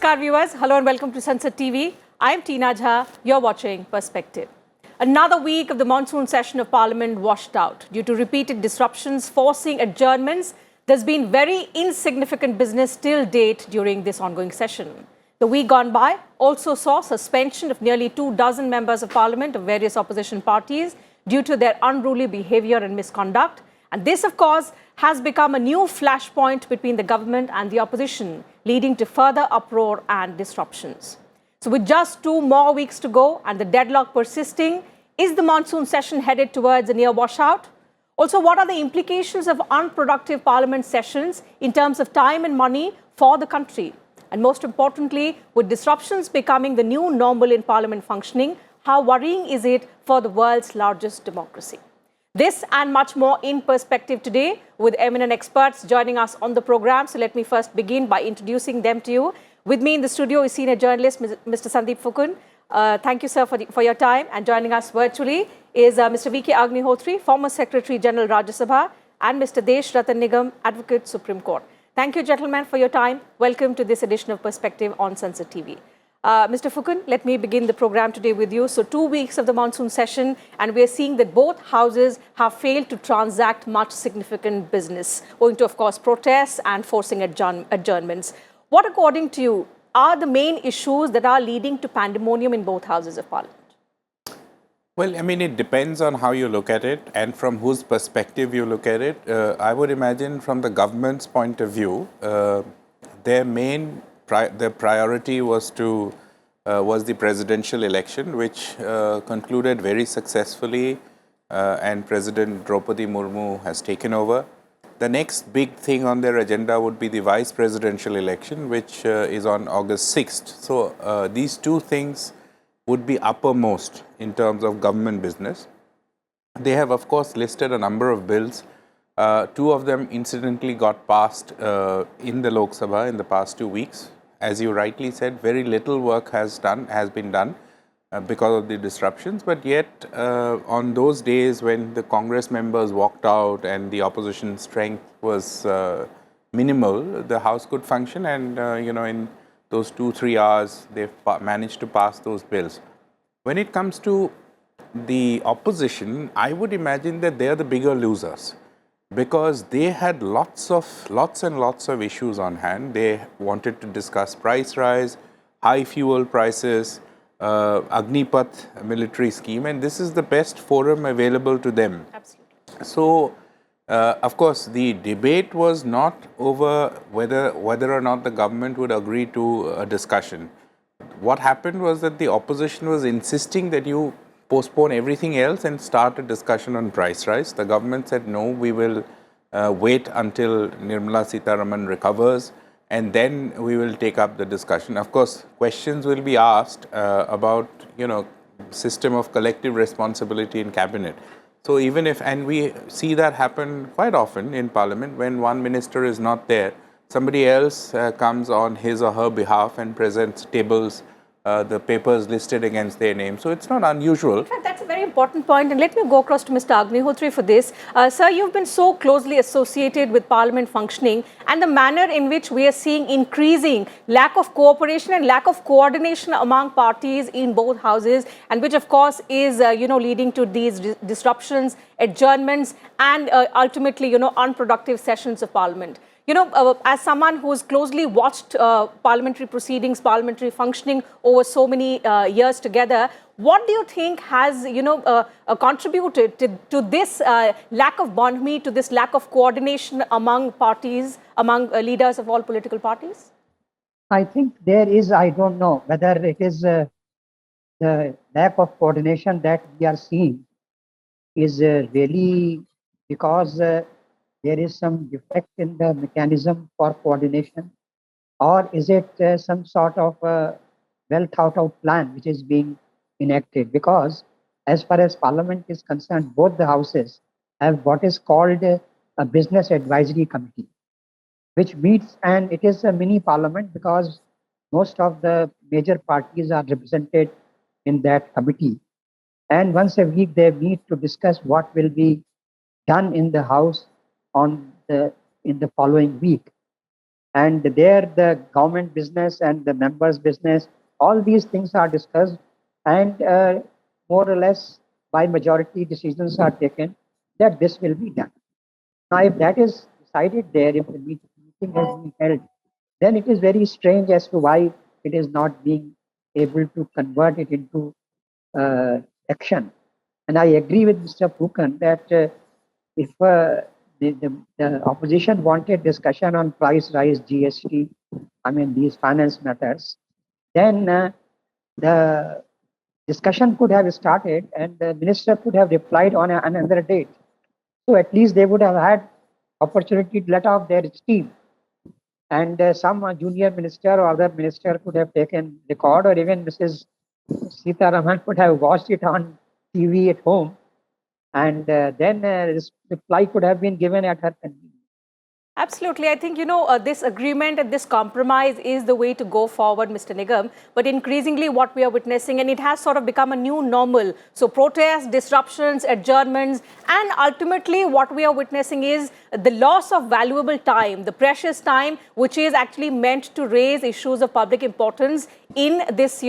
Namaskar viewers, hello and welcome to Sansad TV. I am Tina Jha, you're watching Perspective. Another week of the monsoon session of Parliament washed out. Due to repeated disruptions forcing adjournments, there's been very insignificant business till date during this ongoing session. The week gone by also saw suspension of nearly 24 members of Parliament of various opposition parties due to their unruly behaviour and misconduct. And this, of course, has become a new flashpoint between the government and the opposition, leading to further uproar and disruptions. So with just 2 more weeks to go and the deadlock persisting, is the monsoon session headed towards a near washout? Also, what are the implications of unproductive parliament sessions in terms of time and money for the country? And most importantly, with disruptions becoming the new normal in parliament functioning, how worrying is it for the world's largest democracy? This and much more in perspective today with eminent experts joining us on the program. So let me first begin by introducing them to you. With me in the studio is senior journalist Mr. Sandeep Phukun. Thank you, sir, for your time. And joining us virtually is Mr. V.K. Agnihotri, former Secretary General Rajya Sabha, and Mr. Desh Ratan Nigam, Advocate Supreme Court. Thank you, gentlemen, for your time. Welcome to this edition of Perspective on Sansad TV. Mr. Phukun, let me begin the program today with you. So 2 weeks of the monsoon session, and we are seeing that both houses have failed to transact much significant business, owing to, of course, protests and forcing adjournments. What, according to you, are the main issues that are leading to pandemonium in both houses of Parliament? Well, I mean, it depends on how you look at it and from whose perspective you look at it. I would imagine from the government's point of view, their priority was the presidential election, which concluded very successfully, and President Draupadi Murmu has taken over. The next big thing on their agenda would be the vice presidential election, which is on August 6th. So these two things would be uppermost in terms of government business. They have, of course, listed a number of bills. 2 of them incidentally got passed in the Lok Sabha in the past 2 weeks. As you rightly said, very little work has been done because of the disruptions. But yet, on those days when the Congress members walked out and the opposition strength was minimal, the House could function, and in those 2-3 hours, they've managed to pass those bills. When it comes to the opposition, I would imagine that they are the bigger losers, because they had lots and lots of issues on hand. They wanted to discuss price rise, high fuel prices, Agnipath military scheme, and this is the best forum available to them. Absolutely. So, of course, the debate was not over whether or not the government would agree to a discussion. What happened was that the opposition was insisting that you postpone everything else and start a discussion on price rise. The government said, no, we will wait until Nirmala Sitharaman recovers, and then we will take up the discussion. Of course, questions will be asked about, system of collective responsibility in cabinet. So even if, and we see that happen quite often in Parliament, when one minister is not there, somebody else comes on his or her behalf and presents tables, the papers listed against their name. So it's not unusual. In fact, that's a very important point. And let me go across to Mr. Agnihotri for this. Sir, you've been so closely associated with Parliament functioning and the manner in which we are seeing increasing lack of cooperation and lack of coordination among parties in both houses, and which, of course, is, leading to these disruptions, adjournments, and ultimately, unproductive sessions of Parliament. As someone who's closely watched parliamentary proceedings, parliamentary functioning over so many years together, what do you think has, contributed to this lack of bonhomie, to this lack of coordination among parties, among leaders of all political parties? I think there is, I don't know whether it is the lack of coordination that we are seeing is really because there is some defect in the mechanism for coordination, or is it some sort of well thought out plan which is being enacted? Because as far as Parliament is concerned, both the houses have what is called a business advisory committee, which meets, and it is a mini parliament because most of the major parties are represented in that committee. And once a week they meet to discuss what will be done in the House in the following week. and there the government business and the members business, all these things are discussed, and more or less by majority decisions are taken that this will be done. Now, if that is decided there, if the meeting has been held, then it is very strange as to why it is not being able to convert it into action. And I agree with Mr. Phukan that if the opposition wanted discussion on price rise, GST, I mean these finance matters, then the discussion could have started and the minister could have replied on another date. So at least they would have had opportunity to let off their steam. And some junior minister or other minister could have taken record, or even Mrs. Sita Raman could have watched it on TV at home, and then this reply could have been given at her convenience. Absolutely. I think, this agreement and this compromise is the way to go forward, Mr. Nigam. But increasingly what we are witnessing, and it has sort of become a new normal. So protests, disruptions, adjournments, and ultimately what we are witnessing is the loss of valuable time, the precious time, which is actually meant to raise issues of public importance in this,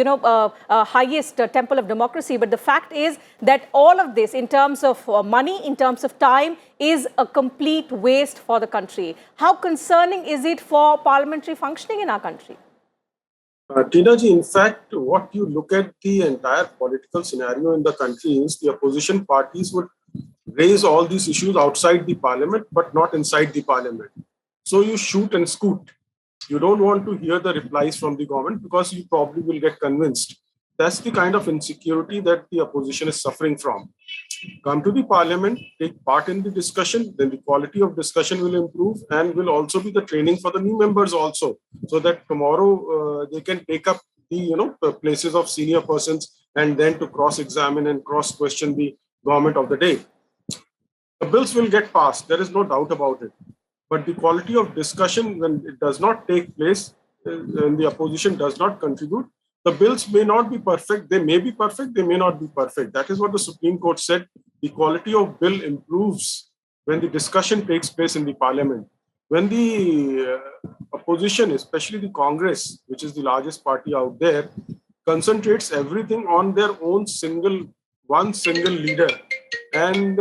highest temple of democracy. But the fact is that all of this, in terms of money, in terms of time, is a complete waste for the country. How concerning is it for parliamentary functioning in our country? Tina ji, in fact, what you look at the entire political scenario in the country is the opposition parties would raise all these issues outside the parliament, but not inside the parliament. So you shoot and scoot. You don't want to hear the replies from the government because you probably will get convinced. That's the kind of insecurity that the opposition is suffering from. Come to the parliament, take part in the discussion, then the quality of discussion will improve and will also be the training for the new members also, so that tomorrow they can take up the places of senior persons and then to cross-examine and cross-question the government of the day. The bills will get passed, there is no doubt about it. But the quality of discussion, when it does not take place, and the opposition does not contribute, the bills may not be perfect. They may be perfect, they may not be perfect. That is what the Supreme Court said. The quality of bill improves when the discussion takes place in the parliament. When the opposition, especially the Congress, which is the largest party out there, concentrates everything on their own one single leader. And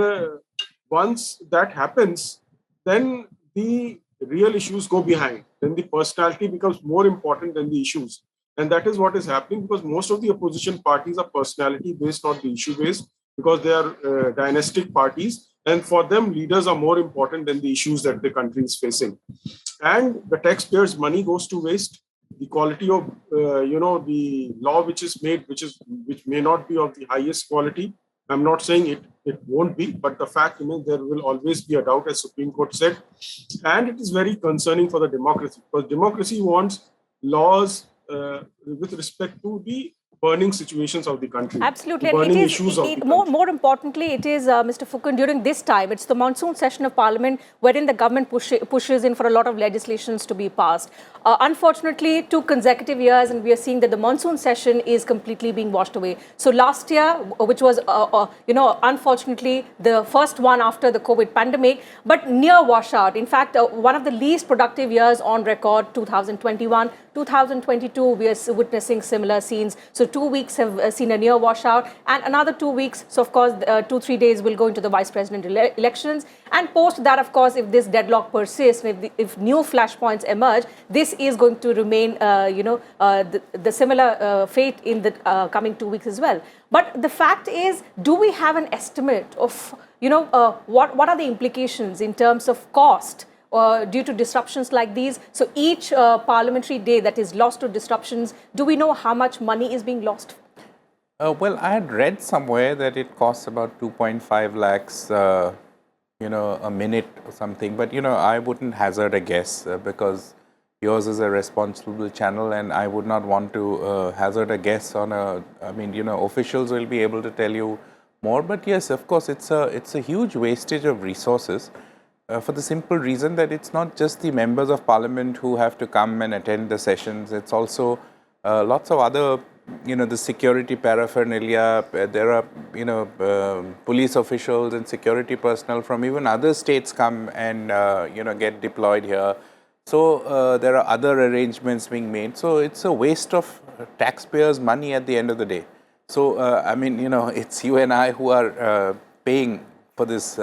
once that happens, then the real issues go behind. Then the personality becomes more important than the issues. And that is what is happening, because most of the opposition parties are personality based, not the issue based, because they are dynastic parties. And for them, leaders are more important than the issues that the country is facing. And the taxpayers' money goes to waste. The quality of, the law which is made, which may not be of the highest quality. I'm not saying it won't be, but the fact remains there will always be a doubt, as Supreme Court said. And it is very concerning for the democracy, because democracy wants laws with respect to the burning situations of the country. Absolutely. Burning And issues of the country. more importantly, it is, Mr. Phukan, during this time, it's the monsoon session of Parliament wherein the government pushes in for a lot of legislations to be passed. Unfortunately, 2 consecutive years, and we are seeing that the monsoon session is completely being washed away. So last year, which was, unfortunately, the first one after the COVID pandemic, but near washout. In fact, one of the least productive years on record, 2021. 2022, we are witnessing similar scenes. So 2 weeks have seen a near washout, and another 2 weeks. So of course, 2-3 days will go into the vice president elections. And post that, of course, if this deadlock persists, if new flashpoints emerge, this is going to remain, the similar fate in the coming 2 weeks as well. But the fact is, do we have an estimate of, what are the implications in terms of cost due to disruptions like these? So each parliamentary day that is lost to disruptions, do we know how much money is being lost? Well, I had read somewhere that it costs about 2.5 lakhs, a minute or something. But, I wouldn't hazard a guess because yours is a responsible channel, and I would not want to hazard a guess on officials will be able to tell you more. But yes, of course, it's a huge wastage of resources. For the simple reason that it's not just the members of parliament who have to come and attend the sessions. It's also lots of other, the security paraphernalia. There are, police officials and security personnel from even other states come and, get deployed here. So there are other arrangements being made. So it's a waste of taxpayers' money at the end of the day. So I mean, it's you and I who are paying for this.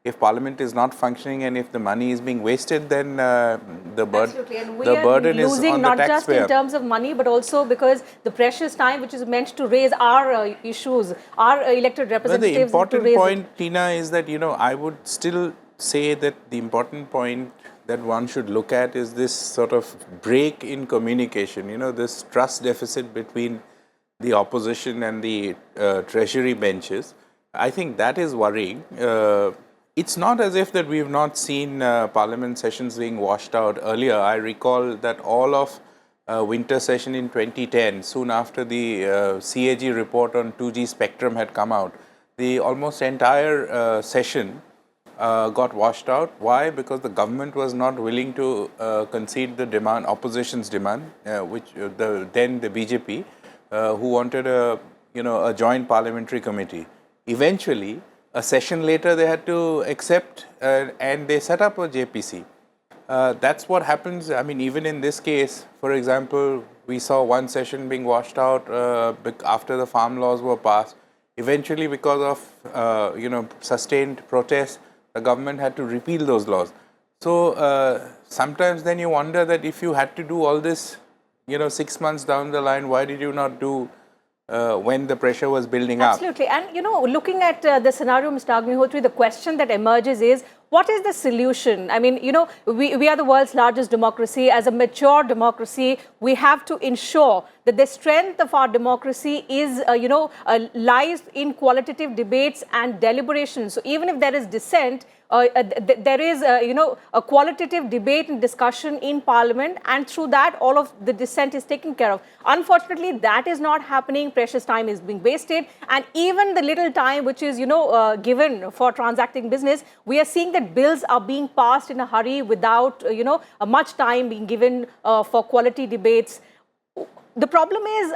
If Parliament is not functioning and if the money is being wasted, then the burden is on the taxpayer. Not just in terms of money, but also because the precious time which is meant to raise our issues, our elected representatives. But the important point, Tina, is that I would still say that the important point that one should look at is this sort of break in communication. This trust deficit between the opposition and the treasury benches. I think that is worrying. It's not as if that we have not seen parliament sessions being washed out earlier. I recall that all of winter session in 2010, soon after the CAG report on 2G spectrum had come out, the almost entire session got washed out. Why? Because the government was not willing to concede the demand, opposition's demand, which then the BJP, who wanted a joint parliamentary committee. Eventually, a session later, they had to accept and they set up a JPC. That's what happens. I mean, even in this case, for example, we saw one session being washed out after the farm laws were passed. Eventually, because of sustained protests, the government had to repeal those laws. So sometimes then you wonder that if you had to do all this, 6 months down the line, why did you not do when the pressure was building up? Absolutely. And, looking at the scenario, Mr. Agnihotri, the question that emerges is, what is the solution? I mean, we are the world's largest democracy. As a mature democracy, we have to ensure that the strength of our democracy is, lies in qualitative debates and deliberations. So even if there is dissent, there is, a qualitative debate and discussion in Parliament, and through that, all of the dissent is taken care of. Unfortunately, that is not happening. Precious time is being wasted, and even the little time which is, given for transacting business, we are seeing that bills are being passed in a hurry without, much time being given for quality debates. The problem is,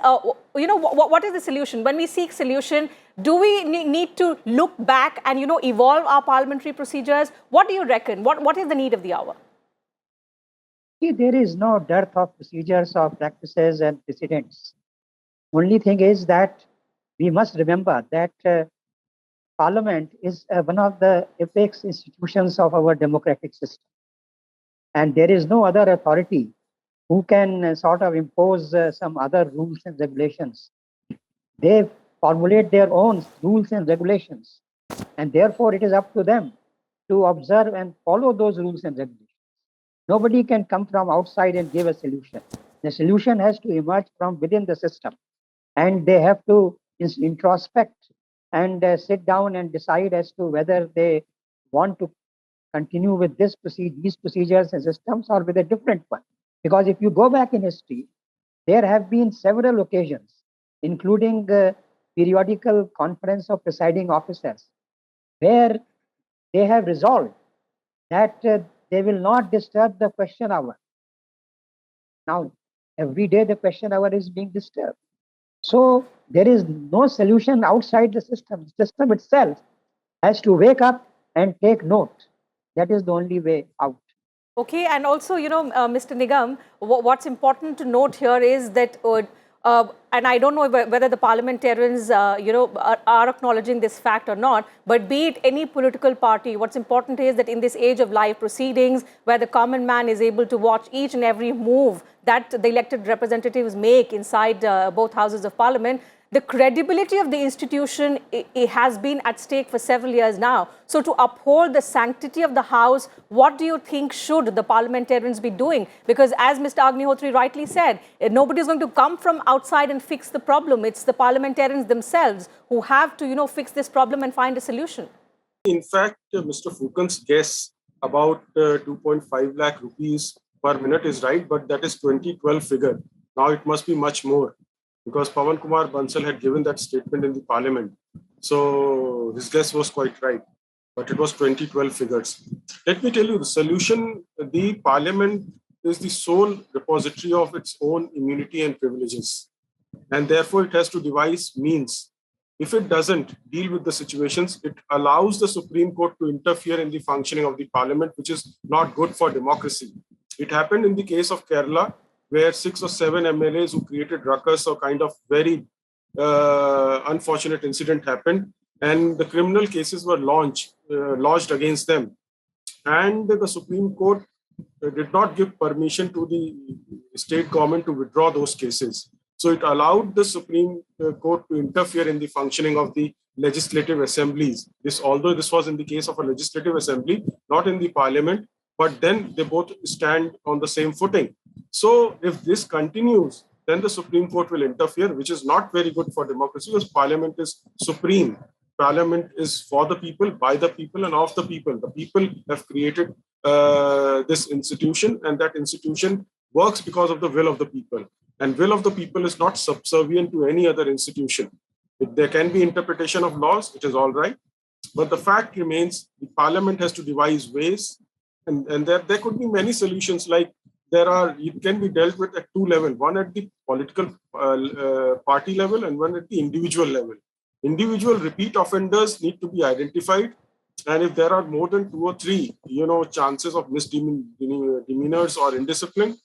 what is the solution? When we seek solution, do we need to look back and, evolve our parliamentary procedures? What do you reckon? What is the need of the hour? See, there is no dearth of procedures or practices and precedents. Only thing is that we must remember that Parliament is one of the apex institutions of our democratic system. And there is no other authority who can sort of impose some other rules and regulations. They formulate their own rules and regulations, and therefore it is up to them to observe and follow those rules and regulations. Nobody can come from outside and give a solution. The solution has to emerge from within the system, and they have to introspect and sit down and decide as to whether they want to continue with these procedures and systems or with a different one. Because if you go back in history, there have been several occasions, including periodical conference of presiding officers, where they have resolved that they will not disturb the question hour. Now, every day the question hour is being disturbed. So there is no solution outside the system. The system itself has to wake up and take note. That is the only way out. Okay, and also, Mr. Nigam, what's important to note here is that, and I don't know whether the parliamentarians, are acknowledging this fact or not, but be it any political party, what's important is that in this age of live proceedings, where the common man is able to watch each and every move that the elected representatives make inside both houses of parliament, the credibility of the institution has been at stake for several years now. So to uphold the sanctity of the House, what do you think should the parliamentarians be doing? Because as Mr. Agnihotri rightly said, nobody is going to come from outside and fix the problem. It's the parliamentarians themselves who have to, fix this problem and find a solution. In fact, Mr. Fukan's guess about 2.5 lakh rupees per minute is right, but that is 2012 figure. Now it must be much more, because Pawan Kumar Bansal had given that statement in the parliament. So his guess was quite right, but it was 2012 figures. Let me tell you the solution. The parliament is the sole repository of its own immunity and privileges. And therefore it has to devise means If it doesn't deal with the situations, it allows the Supreme Court to interfere in the functioning of the Parliament, which is not good for democracy. It happened in the case of Kerala, where 6 or 7 MLAs who created ruckus or kind of very unfortunate incident happened, and the criminal cases were lodged against them. And the Supreme Court did not give permission to the state government to withdraw those cases. So it allowed the Supreme Court to interfere in the functioning of the legislative assemblies. Although this was in the case of a legislative assembly, not in the parliament, but then they both stand on the same footing. So if this continues, then the Supreme Court will interfere, which is not very good for democracy, because parliament is supreme. Parliament is for the people, by the people, and of the people. The people have created this institution, and that institution works because of the will of the people. And will of the people is not subservient to any other institution. If there can be interpretation of laws, it is all right. But the fact remains, the parliament has to devise ways, and there could be many solutions. Like it can be dealt with at 2 levels: one at the political party level and one at the individual level. Individual repeat offenders need to be identified, and if there are more than 2 or 3, chances of misdemeanors or indiscipline,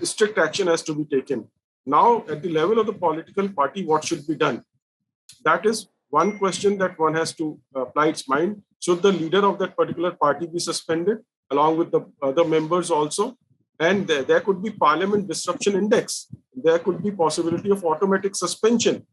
strict action has to be taken. Now, at the level of the political party, what should be done? That is one question that one has to apply its mind. Should the leader of that particular party be suspended, along with the other members also? And there could be Parliament Disruption Index. There could be possibility of automatic suspension.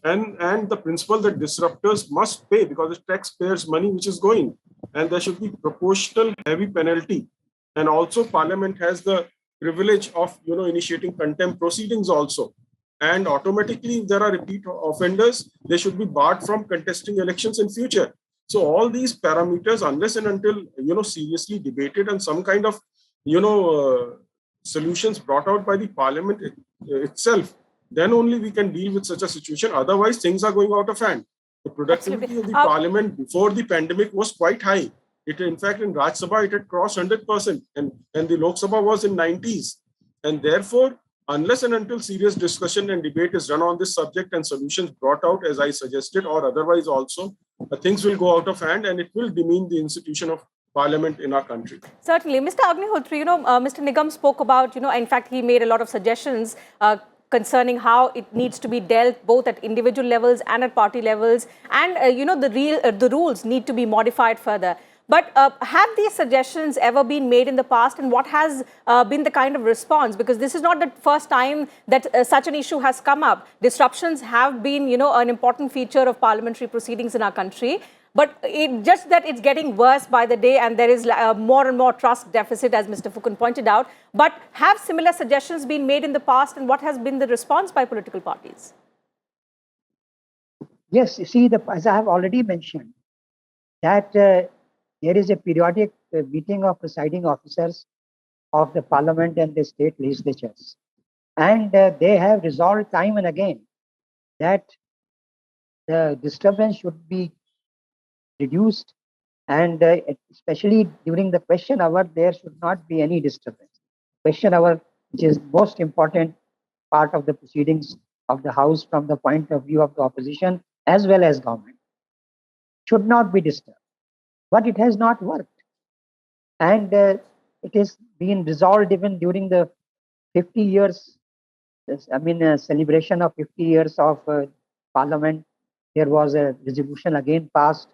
And the principle that disruptors must pay, because it's taxpayers' money which is going. And there should be proportional heavy penalty. And also Parliament has the privilege of initiating contempt proceedings also. And automatically, if there are repeat offenders, they should be barred from contesting elections in future. So all these parameters, unless and until seriously debated and some kind of solutions brought out by the Parliament itself, then only we can deal with such a situation. Otherwise, things are going out of hand. The productivity of the Parliament before the pandemic was quite high. In fact, in Raj Sabha, it had crossed 100%, and the Lok Sabha was in 90s. And therefore, unless and until serious discussion and debate is done on this subject and solutions brought out, as I suggested, or otherwise also, things will go out of hand, and it will demean the institution of Parliament in our country. Certainly. Mr. Agnihotri, Mr. Nigam spoke about, in fact, he made a lot of suggestions concerning how it needs to be dealt both at individual levels and at party levels, and the rules need to be modified further. But have these suggestions ever been made in the past, and what has been the kind of response? Because this is not the first time that such an issue has come up. Disruptions have been, an important feature of parliamentary proceedings in our country. But just that it's getting worse by the day, and there is more and more trust deficit, as Mr. Fukan pointed out. But have similar suggestions been made in the past, and what has been the response by political parties? Yes, you see, as I have already mentioned, that there is a periodic meeting of presiding officers of the Parliament and the state legislatures. And they have resolved time and again that the disturbance should be reduced, and especially during the question hour, there should not be any disturbance. Question hour, which is most important part of the proceedings of the House from the point of view of the opposition as well as government, should not be disturbed. But it has not worked. And it is being resolved even during the 50 years, celebration of 50 years of Parliament. There was a resolution again passed,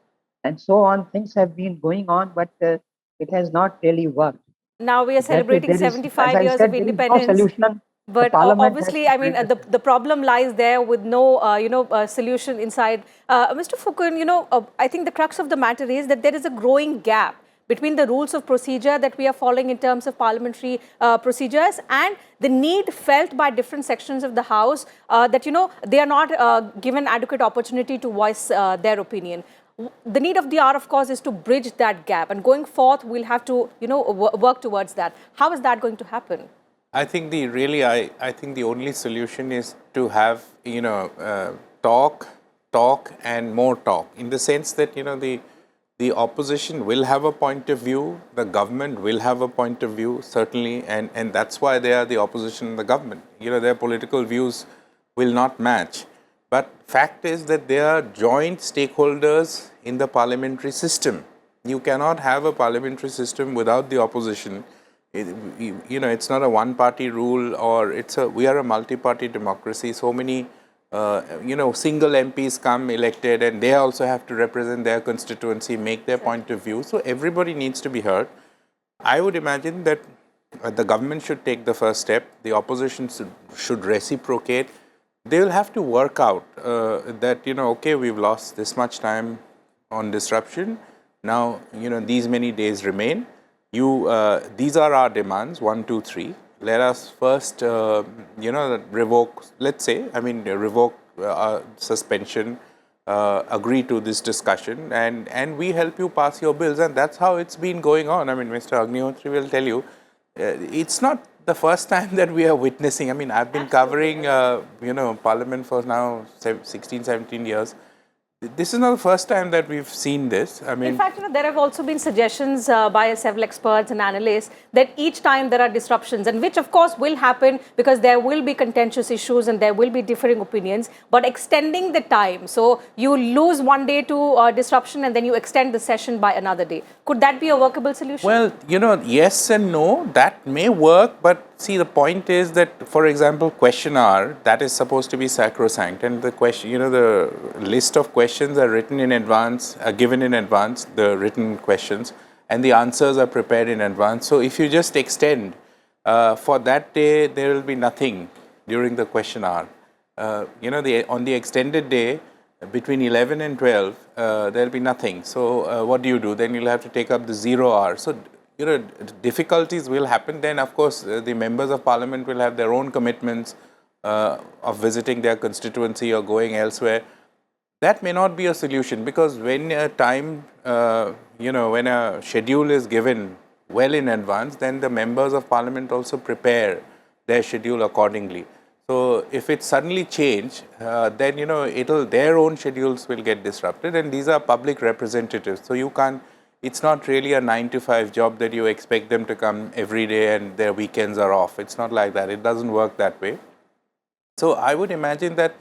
and so on. Things have been going on, but it has not really worked. Now we are celebrating 75 years of independence. No solution. But obviously, the problem lies there with no, solution inside. Mr. Fukan, I think the crux of the matter is that there is a growing gap between the rules of procedure that we are following in terms of parliamentary procedures and the need felt by different sections of the House that, they are not given adequate opportunity to voice their opinion. The need of the hour, of course, is to bridge that gap. And going forth, we'll have to, work towards that. How is that going to happen? I think I think the only solution is to have, talk and more talk, in the sense that, the opposition will have a point of view, the government will have a point of view, certainly, and that's why they are the opposition and the government. Their political views will not match. But fact is that they are joint stakeholders in the parliamentary system. You cannot have a parliamentary system without the opposition. It's not a one-party rule, or we are a multi-party democracy. So many, single MPs come elected, and they also have to represent their constituency, make their point of view. So everybody needs to be heard. I would imagine that the government should take the first step. The opposition should reciprocate. They will have to work out that, okay, we've lost this much time on disruption. Now, these many days remain. These are our demands, 1, 2, 3. Let us first, revoke, revoke suspension, agree to this discussion, and we help you pass your bills. And that's how it's been going on. I mean, Mr. Agnihotri will tell you, it's not the first time that we are witnessing. I mean, I've been covering, Parliament for now 16, 17 years. This is not the first time that we've seen this. I mean, in fact, there have also been suggestions by several experts and analysts that each time there are disruptions, and which of course will happen because there will be contentious issues and there will be differing opinions, but extending the time. So you lose one day to disruption and then you extend the session by another day. Could that be a workable solution? Well, yes and no, that may work, but see, the point is that, for example, question hour, that is supposed to be sacrosanct, and the question, the list of questions are written in advance, are given in advance, the written questions, and the answers are prepared in advance. So if you just extend, for that day, there will be nothing during the question hour. On the extended day, between 11 and 12, there will be nothing. So what do? Then you'll have to take up the 0 hour. So, difficulties will happen. Then, of course, the members of parliament will have their own commitments of visiting their constituency or going elsewhere. That may not be a solution, because when a time, when a schedule is given well in advance, then the members of parliament also prepare their schedule accordingly. So if it suddenly change, then their own schedules will get disrupted, and these are public representatives. So you can't. It's not really a 9 to 5 job that you expect them to come every day and their weekends are off. It's not like that. It doesn't work that way. So I would imagine that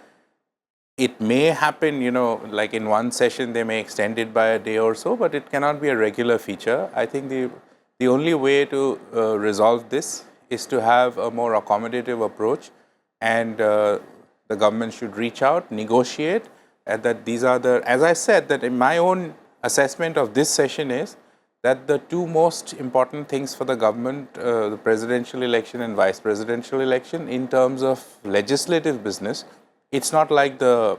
it may happen, like in one session they may extend it by a day or so, but it cannot be a regular feature. I think the only way to resolve this is to have a more accommodative approach, and the government should reach out, negotiate, and that these are as I said, that in my own assessment of this session is that the two most important things for the government, the presidential election and vice presidential election, in terms of legislative business, it's not like the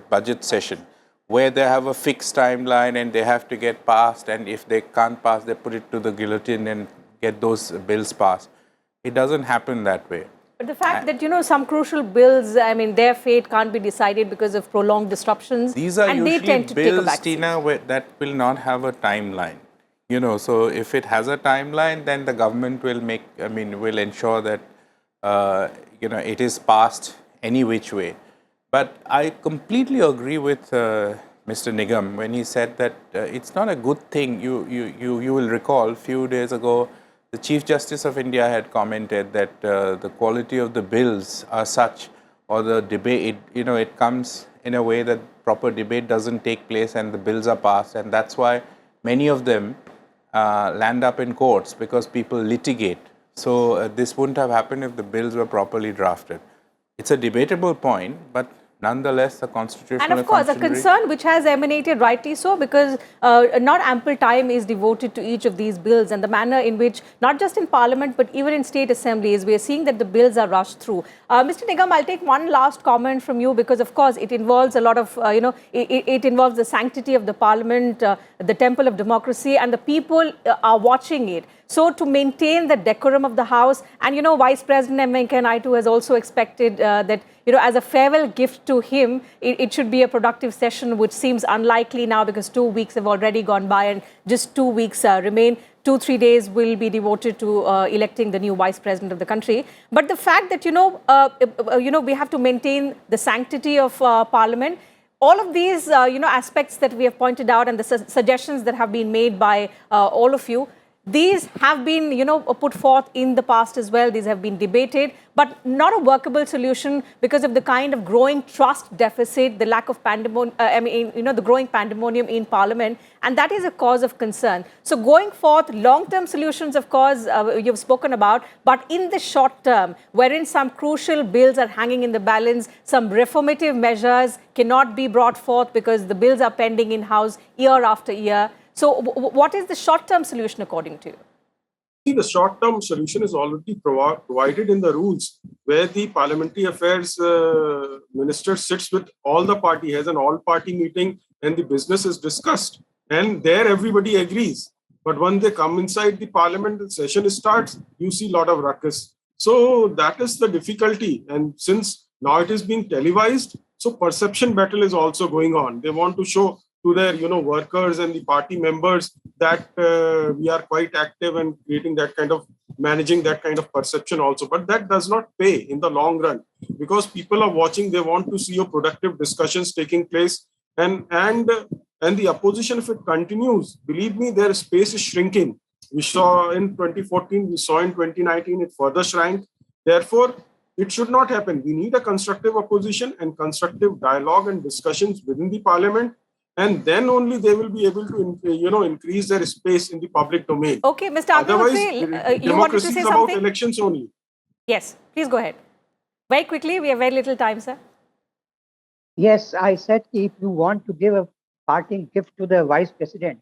budget session where they have a fixed timeline and they have to get passed, and if they can't pass, they put it to the guillotine and get those bills passed. It doesn't happen that way. But the fact that, some crucial bills, I mean, their fate can't be decided because of prolonged disruptions. These are and usually they tend to bills, take a Tina, that will not have a timeline. So if it has a timeline, then the government will will ensure that, it is passed any which way. But I completely agree with Mr. Nigam when he said that it's not a good thing. You will recall a few days ago, the Chief Justice of India had commented that the quality of the bills are such, or the debate, it comes in a way that proper debate doesn't take place and the bills are passed, and that's why many of them land up in courts, because people litigate. So this wouldn't have happened if the bills were properly drafted. It's a debatable point, but nonetheless, the constitutional and of course, a concern which has emanated rightly so, because not ample time is devoted to each of these bills, and the manner in which, not just in parliament, but even in state assemblies, we are seeing that the bills are rushed through. Mr. Nigam, I'll take one last comment from you, because of course, it involves a lot of, it involves the sanctity of the parliament, the temple of democracy, and the people are watching it. So to maintain the decorum of the House, and Vice President M. Venkaiah Naidu has also expected that, as a farewell gift to him, it should be a productive session, which seems unlikely now because 2 weeks have already gone by and just 2 weeks remain. 2-3 days will be devoted to electing the new Vice President of the country. But the fact that, we have to maintain the sanctity of Parliament, all of these, aspects that we have pointed out and the suggestions that have been made by all of you, These have been, put forth in the past as well. These have been debated, but not a workable solution because of the kind of growing trust deficit, the lack of pandemonium, the growing pandemonium in Parliament, and that is a cause of concern. So going forth, long-term solutions, of course, you've spoken about, but in the short term, wherein some crucial bills are hanging in the balance, some reformative measures cannot be brought forth because the bills are pending in-house year after year. So what is the short-term solution according to you? See, the short-term solution is already provided in the rules, where the Parliamentary Affairs Minister sits with all the party, has an all-party meeting, and the business is discussed. And there everybody agrees. But when they come inside the Parliament, the session starts, you see a lot of ruckus. So that is the difficulty. And since now it is being televised, so perception battle is also going on. They want to show to their workers and the party members that we are quite active and creating that kind of managing that kind of perception also. But that does not pay in the long run, because people are watching. They want to see your productive discussions taking place, and the opposition, if it continues, believe me, their space is shrinking. We saw in 2014, we saw in 2019, it further shrank. Therefore, it should not happen. We need a constructive opposition and constructive dialogue and discussions within the Parliament. And then only they will be able to, increase their space in the public domain. Okay, Mr. Otherwise, you wanted to democracy say is about something? elections only. Yes, please go ahead. Very quickly, we have very little time, sir. Yes, I said if you want to give a parting gift to the Vice President,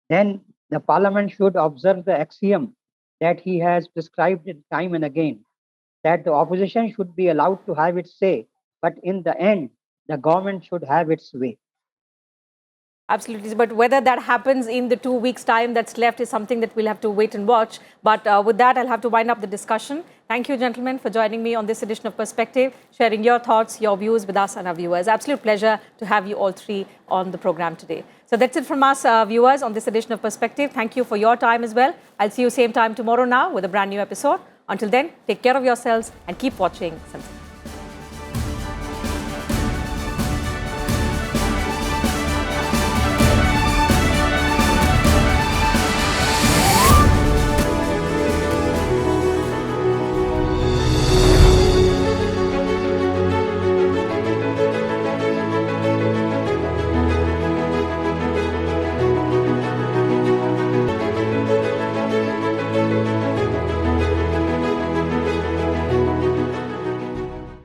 then the Parliament should observe the axiom that he has prescribed it time and again, that the opposition should be allowed to have its say, but in the end, the government should have its way. Absolutely. But whether that happens in the 2 weeks' time that's left is something that we'll have to wait and watch. But with that, I'll have to wind up the discussion. Thank you, gentlemen, for joining me on this edition of Perspective, sharing your thoughts, your views with us and our viewers. Absolute pleasure to have you all three on the program today. So that's it from us, viewers, on this edition of Perspective. Thank you for your time as well. I'll see you same time tomorrow now with a brand new episode. Until then, take care of yourselves and keep watching Sansad.